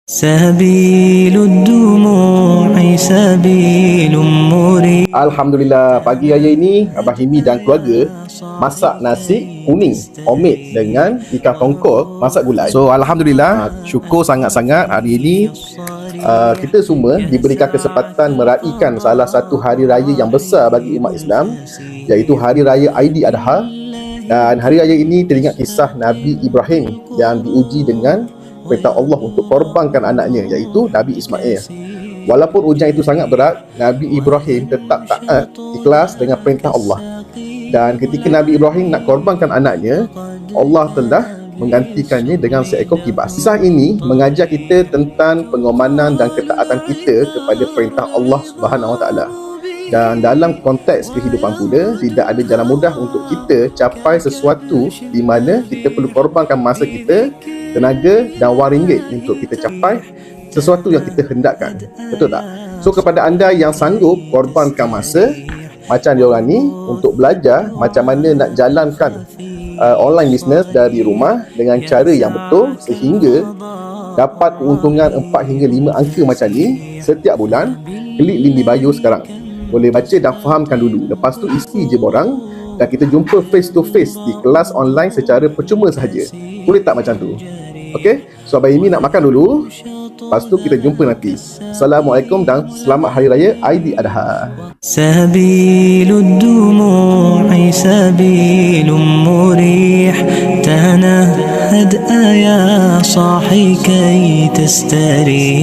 سبيل الدموع سبيل مريح. Alhamdulillah, pagi raya ini Abang Himi dan keluarga masak nasi kuning homemade dengan ikan tongkol masak gulai. So Alhamdulillah, syukur sangat-sangat hari ini kita semua diberikan kesempatan meraihkan salah satu hari raya yang besar bagi umat Islam, iaitu Hari Raya Aidiladha. Dan hari raya ini teringat kisah Nabi Ibrahim yang diuji dengan perintah Allah untuk korbankan anaknya, iaitu Nabi Ismail. Walaupun ujian itu sangat berat, Nabi Ibrahim tetap taat, ikhlas dengan perintah Allah. Dan ketika Nabi Ibrahim nak korbankan anaknya, Allah telah menggantikannya dengan seekor kibas. Kisah ini mengajar kita tentang pengorbanan dan ketaatan kita kepada perintah Allah Subhanahu Wa Taala. Dan dalam konteks kehidupan pula, tidak ada jalan mudah untuk kita capai sesuatu di mana kita perlu korbankan masa kita, tenaga dan wang ringgit untuk kita capai sesuatu yang kita hendakkan. Betul tak? So kepada anda yang sanggup korbankan masa macam diorang ni untuk belajar macam mana nak jalankan online business dari rumah dengan cara yang betul sehingga dapat keuntungan 4 hingga 5 angka macam ni setiap bulan, klik link di bio sekarang. Boleh baca dan fahamkan dulu. Lepas tu isi je borang dan kita jumpa face to face di kelas online secara percuma sahaja. Boleh tak macam tu? Okey? So Abang Imi nak makan dulu. Lepas tu kita jumpa nanti. Assalamualaikum dan selamat Hari Raya Aidiladha. سبيل الدموع سبيل مريح تنهد يا صاحي كي تستريح.